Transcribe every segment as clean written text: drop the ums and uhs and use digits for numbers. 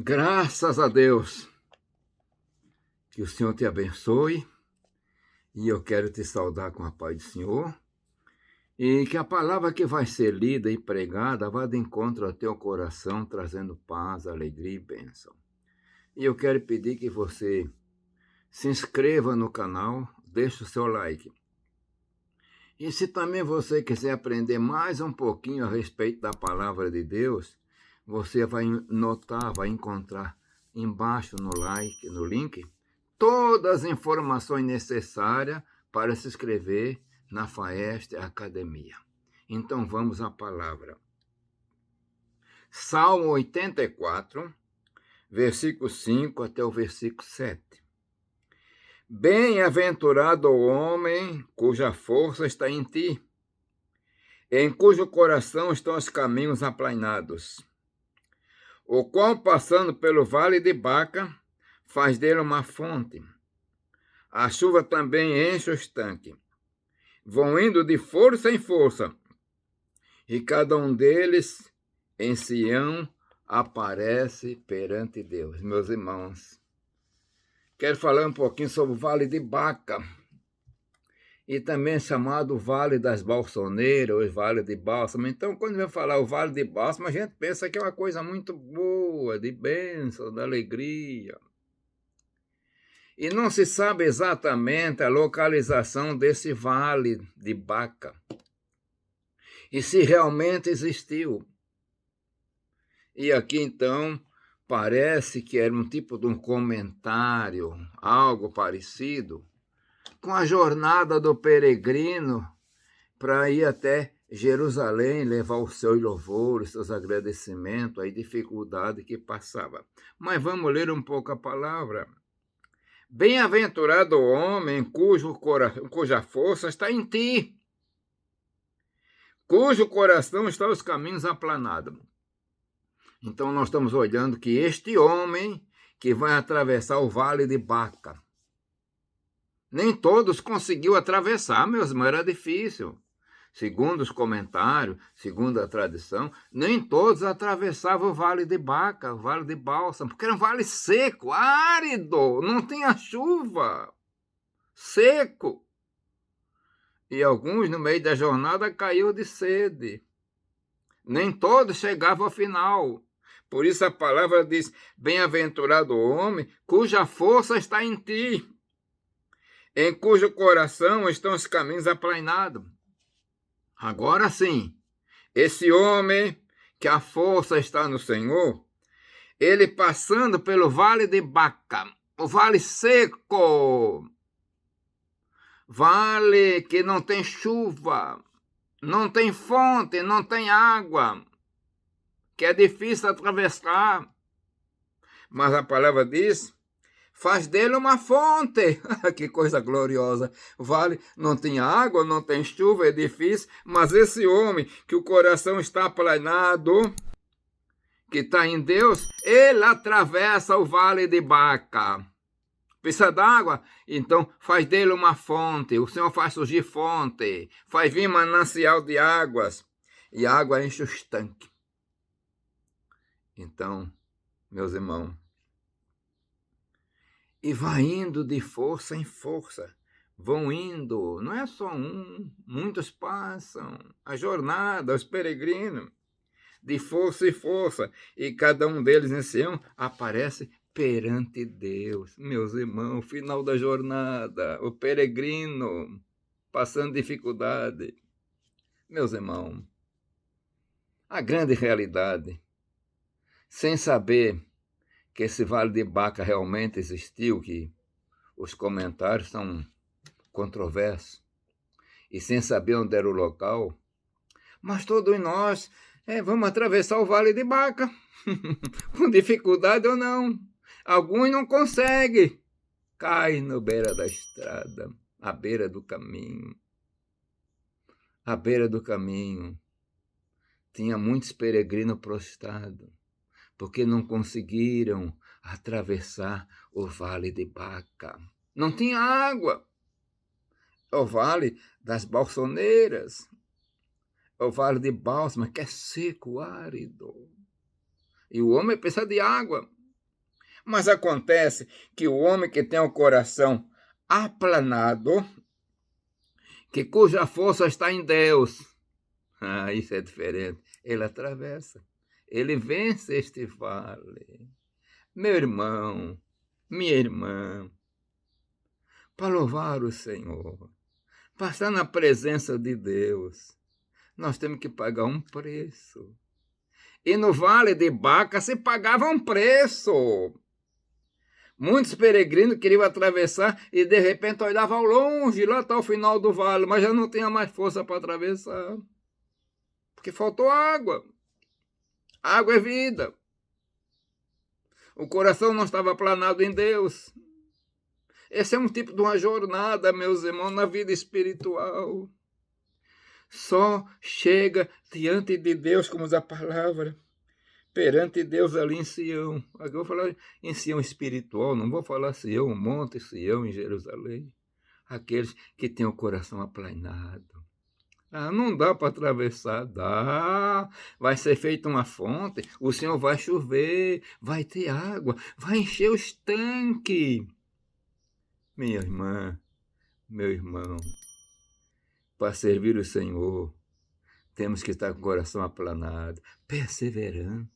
Graças a Deus. Que o Senhor te abençoe. E eu quero te saudar com a paz do Senhor. E que a palavra que vai ser lida e pregada vá de encontro ao teu coração, trazendo paz, alegria e bênção. E eu quero pedir que você se inscreva no canal, deixe o seu like. E se também você quiser aprender mais um pouquinho a respeito da palavra de Deus, você vai notar, vai encontrar embaixo no like, no link, todas as informações necessárias para se inscrever na FAEST Academia. Então vamos à palavra. Salmo 84, versículo 5 até o versículo 7. Bem-aventurado o homem cuja força está em ti, em cujo coração estão os caminhos aplainados, o qual, passando pelo vale de Baca, faz dele uma fonte. A chuva também enche o estanque. Vão indo de força em força, e cada um deles em Sião aparece perante Deus. Meus irmãos, quero falar um pouquinho sobre o Vale de Baca, e também chamado Vale das Balsoneiras, ou Vale de Bálsamo. Então, quando eu falar o Vale de Bálsamo, a gente pensa que é uma coisa muito boa, de bênção, de alegria. E não se sabe exatamente a localização desse Vale de Baca, e se realmente existiu. E aqui, então, parece que era um tipo de um comentário, algo parecido, com a jornada do peregrino para ir até Jerusalém, levar o seu louvor, os seus agradecimentos, a dificuldade que passava. Mas vamos ler um pouco a palavra. Bem-aventurado o homem cuja força está em ti, cujo coração está os caminhos aplanados. Então nós estamos olhando que este homem que vai atravessar o vale de Baca, nem todos conseguiu atravessar, meus irmãos, era difícil. Segundo os comentários, segundo a tradição, nem todos atravessavam o Vale de Baca, o Vale de Bálsamo, porque era um vale seco, árido, não tinha chuva, seco. E alguns, no meio da jornada, caiu de sede. Nem todos chegavam ao final. Por isso a palavra diz, bem-aventurado o homem cuja força está em ti, em cujo coração estão os caminhos aplainados. Agora sim, esse homem que a força está no Senhor, ele passando pelo vale de Baca, o vale seco, vale que não tem chuva, não tem fonte, não tem água, que é difícil atravessar. Mas a palavra diz, faz dele uma fonte. Que coisa gloriosa. O vale não tem água, não tem chuva, é difícil, mas esse homem que o coração está aplanado, que está em Deus, ele atravessa o vale de Baca. Precisa d'água? Então faz dele uma fonte. O Senhor faz surgir fonte, faz vir manancial de águas, e a água enche o estanque. Então, meus irmãos, e vai indo de força em força. Vão indo, não é só um, muitos passam. A jornada, os peregrinos, de força em força. E cada um deles em Sião aparece perante Deus. Meus irmãos, final da jornada, o peregrino passando dificuldade. Meus irmãos, a grande realidade, sem saber que esse Vale de Baca realmente existiu, que os comentários são controversos, e sem saber onde era o local, mas todos nós vamos atravessar o Vale de Baca, com dificuldade ou não. Alguns não conseguem, cai na beira da estrada, à beira do caminho. À beira do caminho tinha muitos peregrinos prostrados, porque não conseguiram atravessar o Vale de Baca. Não tinha água. É o Vale das Balsoneiras, é o Vale de Bálsamo, que é seco, árido. E o homem precisa de água. Mas acontece que o homem que tem o coração aplanado, que cuja força está em Deus, isso é diferente. Ele atravessa, ele vence este vale. Meu irmão, minha irmã, para louvar o Senhor, passar na presença de Deus, nós temos que pagar um preço. E no Vale de Baca se pagava um preço. Muitos peregrinos queriam atravessar e de repente olhavam ao longe, lá está o final do vale, mas já não tinha mais força para atravessar. Porque faltou água. Água é vida. O coração não estava aplanado em Deus. Esse é um tipo de uma jornada, meus irmãos, na vida espiritual. Só chega diante de Deus, como diz a palavra, perante Deus ali em Sião. Agora eu vou falar em Sião espiritual, não vou falar Sião, Monte Sião em Jerusalém. Aqueles que têm o coração aplanado. Não dá para atravessar, dá. Vai ser feita uma fonte, o Senhor vai chover, vai ter água, vai encher os tanques. Minha irmã, meu irmão, para servir o Senhor, temos que estar com o coração aplanado, perseverante.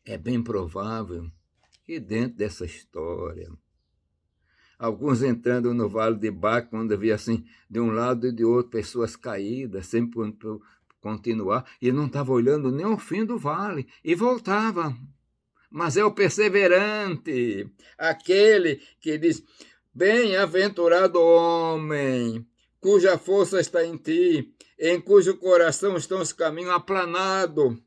É bem provável que dentro dessa história, alguns entrando no Vale de Baca, quando havia assim, de um lado e de outro, pessoas caídas, sempre por continuar, e não estava olhando nem o fim do vale, e voltava. Mas é o perseverante, aquele que diz, bem-aventurado homem, cuja força está em ti, em cujo coração estão os caminhos aplanados.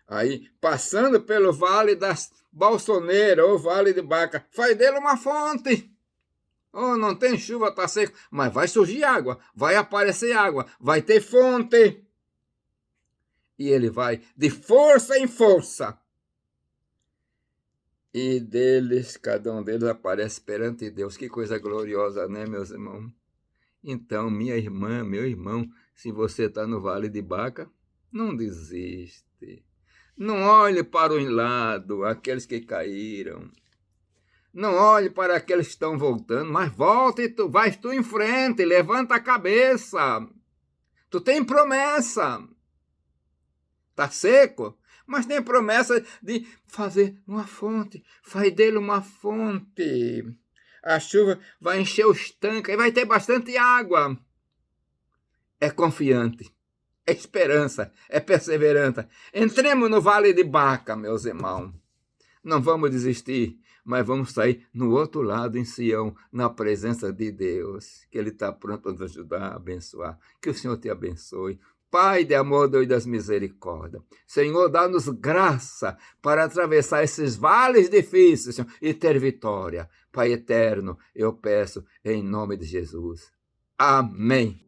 Aí, passando pelo Vale das Balsoneiras, ou Vale de Baca, faz dele uma fonte. Não tem chuva, está seco, mas vai surgir água, vai aparecer água, vai ter fonte. E ele vai de força em força. E deles, cada um deles aparece perante Deus. Que coisa gloriosa, né, meus irmãos? Então, minha irmã, meu irmão, se você está no Vale de Baca, não desiste. Não olhe para o lado, aqueles que caíram. Não olhe para aqueles que estão voltando, mas volta e vais tu em frente, levanta a cabeça. Tu tem promessa. Está seco, mas tem promessa de fazer uma fonte. Faz dele uma fonte. A chuva vai encher os tanques e vai ter bastante água. É confiante, é esperança, é perseverança. Entremos no Vale de Baca, meus irmãos. Não vamos desistir, mas vamos sair no outro lado, em Sião, na presença de Deus, que Ele está pronto a nos ajudar a abençoar. Que o Senhor te abençoe. Pai de amor, Deus das misericórdias, Senhor, dá-nos graça para atravessar esses vales difíceis, Senhor, e ter vitória. Pai eterno, eu peço em nome de Jesus. Amém.